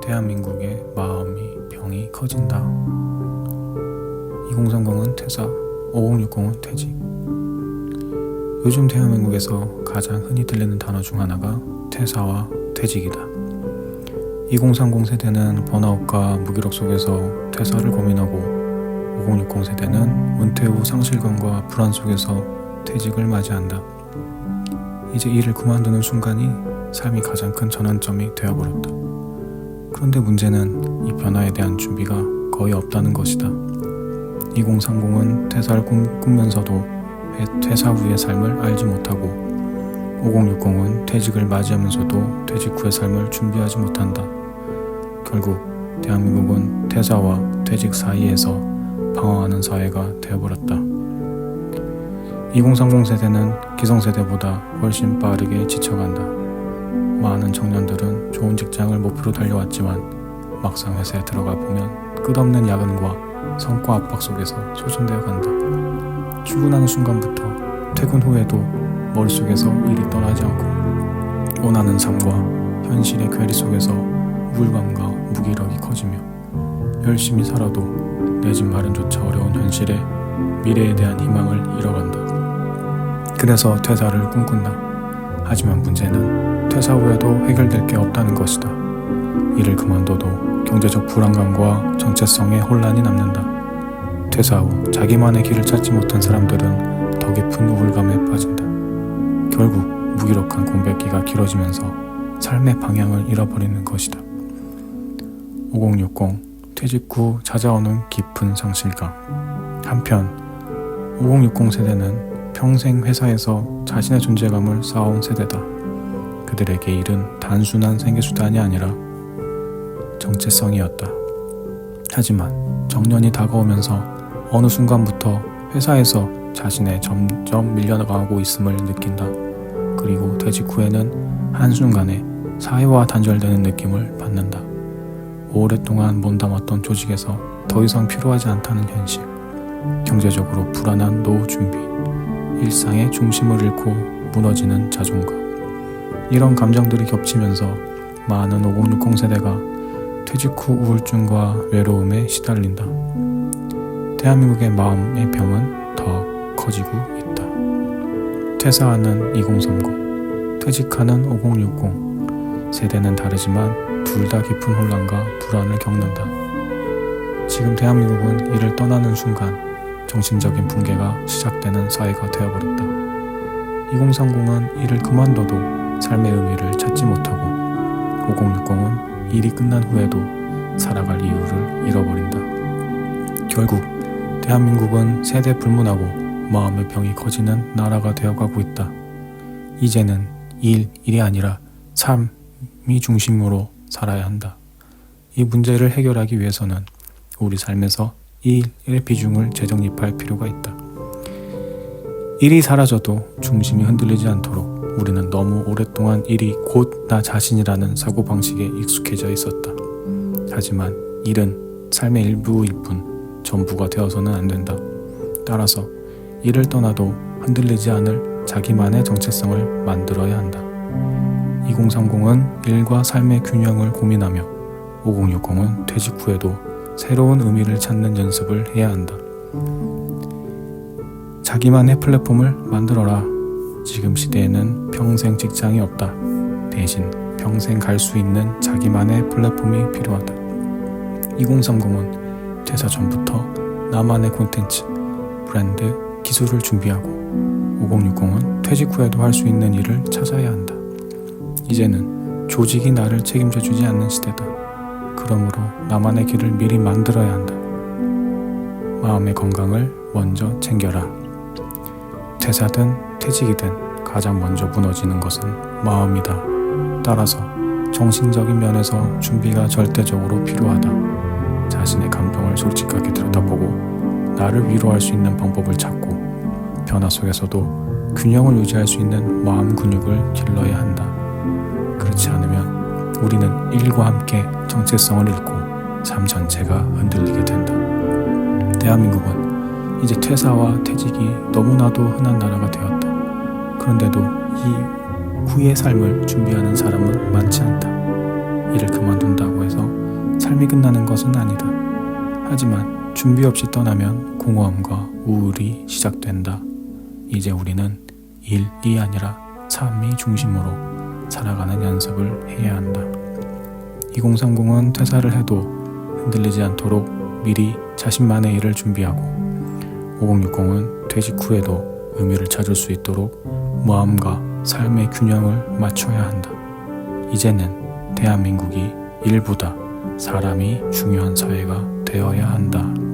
대한민국의 병이 커진다. 2030은 퇴사, 5060은 퇴직. 요즘 대한민국에서 가장 흔히 들리는 단어 중 하나가 퇴사와 퇴직이다. 2030 세대는 번아웃과 무기력 속에서 퇴사를 고민하고 5060 세대는 은퇴 후 상실감과 불안 속에서 퇴직을 맞이한다. 이제 일을 그만두는 순간이 삶이 가장 큰 전환점이 되어버렸다. 그런데 문제는 이 변화에 대한 준비가 거의 없다는 것이다. 2030은 퇴사를 꿈꾸면서도 퇴사 후의 삶을 알지 못하고 5060은 퇴직을 맞이하면서도 퇴직 후의 삶을 준비하지 못한다. 결국 대한민국은 퇴사와 퇴직 사이에서 방황하는 사회가 되어버렸다. 2030 세대는 기성세대보다 훨씬 빠르게 지쳐간다. 많은 청년들은 좋은 직장을 목표로 달려왔지만 막상 회사에 들어가 보면 끝없는 야근과 성과 압박 속에서 소진되어 간다. 출근하는 순간부터 퇴근 후에도 머릿속에서 일이 떠나지 않고 원하는 삶과 현실의 괴리 속에서 우울감과 무기력이 커지며 열심히 살아도 내 집 마련조차 어려운 현실에 미래에 대한 희망을 잃어간다. 그래서 퇴사를 꿈꾼다. 하지만 문제는 퇴사 후에도 해결될 게 없다는 것이다. 일을 그만둬도 경제적 불안감과 정체성의 혼란이 남는다. 퇴사 후 자기만의 길을 찾지 못한 사람들은 더 깊은 우울감에 빠진다. 결국 무기력한 공백기가 길어지면서 삶의 방향을 잃어버리는 것이다. 5060 퇴직 후 찾아오는 깊은 상실감. 한편 5060 세대는 평생 회사에서 자신의 존재감을 쌓아온 세대다. 그들에게 일은 단순한 생계수단이 아니라 정체성이었다. 하지만 정년이 다가오면서 어느 순간부터 회사에서 자신의 점점 밀려나가고 있음을 느낀다. 그리고 퇴직 후에는 한순간에 사회와 단절되는 느낌을 받는다. 오랫동안 몸담았던 조직에서 더 이상 필요하지 않다는 현실, 경제적으로 불안한 노후 준비, 일상의 중심을 잃고 무너지는 자존감. 이런 감정들이 겹치면서 많은 5060 세대가 퇴직 후 우울증과 외로움에 시달린다. 대한민국의 마음의 병은 더 커지고 있다. 퇴사하는 2030, 퇴직하는 5060. 세대는 다르지만 둘 다 깊은 혼란과 불안을 겪는다. 지금 대한민국은 이를 떠나는 순간 정신적인 붕괴가 시작되는 사회가 되어버렸다. 2030은 일을 그만둬도 삶의 의미를 찾지 못하고 5060은 일이 끝난 후에도 살아갈 이유를 잃어버린다. 결국 대한민국은 세대 불문하고 마음의 병이 커지는 나라가 되어가고 있다. 이제는 일이 아니라 삶이 중심으로 살아야 한다. 이 문제를 해결하기 위해서는 우리 삶에서 일의 비중을 재정립할 필요가 있다. 일이 사라져도 중심이 흔들리지 않도록 우리는 너무 오랫동안 일이 곧 나 자신이라는 사고방식에 익숙해져 있었다. 하지만 일은 삶의 일부일 뿐 전부가 되어서는 안 된다. 따라서 일을 떠나도 흔들리지 않을 자기만의 정체성을 만들어야 한다. 2030은 일과 삶의 균형을 고민하며 5060은 퇴직 후에도 새로운 의미를 찾는 연습을 해야 한다. 자기만의 플랫폼을 만들어라. 지금 시대에는 평생 직장이 없다. 대신 평생 갈 수 있는 자기만의 플랫폼이 필요하다. 2030은 퇴사 전부터 나만의 콘텐츠, 브랜드, 기술을 준비하고 5060은 퇴직 후에도 할 수 있는 일을 찾아야 한다. 이제는 조직이 나를 책임져 주지 않는 시대다. 그러므로 나만의 길을 미리 만들어야 한다. 마음의 건강을 먼저 챙겨라. 퇴사든 퇴직이든 가장 먼저 무너지는 것은 마음이다. 따라서 정신적인 면에서 준비가 절대적으로 필요하다. 자신의 감정을 솔직하게 들여다보고 나를 위로할 수 있는 방법을 찾고 변화 속에서도 균형을 유지할 수 있는 마음 근육을 길러야 한다. 그렇지 않으면 우리는 일과 함께 정체성을 잃고 삶 전체가 흔들리게 된다. 대한민국은 이제 퇴사와 퇴직이 너무나도 흔한 나라가 되었다. 그런데도 이 후의 삶을 준비하는 사람은 많지 않다. 일을 그만둔다고 해서 삶이 끝나는 것은 아니다. 하지만 준비 없이 떠나면 공허함과 우울이 시작된다. 이제 우리는 일이 아니라 삶이 중심으로 살아가는 연습을 해야 한다. 2030은 퇴사를 해도 흔들리지 않도록 미리 자신만의 일을 준비하고 5060은 퇴직 후에도 의미를 찾을 수 있도록 마음과 삶의 균형을 맞춰야 한다. 이제는 대한민국이 일보다 사람이 중요한 사회가 되어야 한다.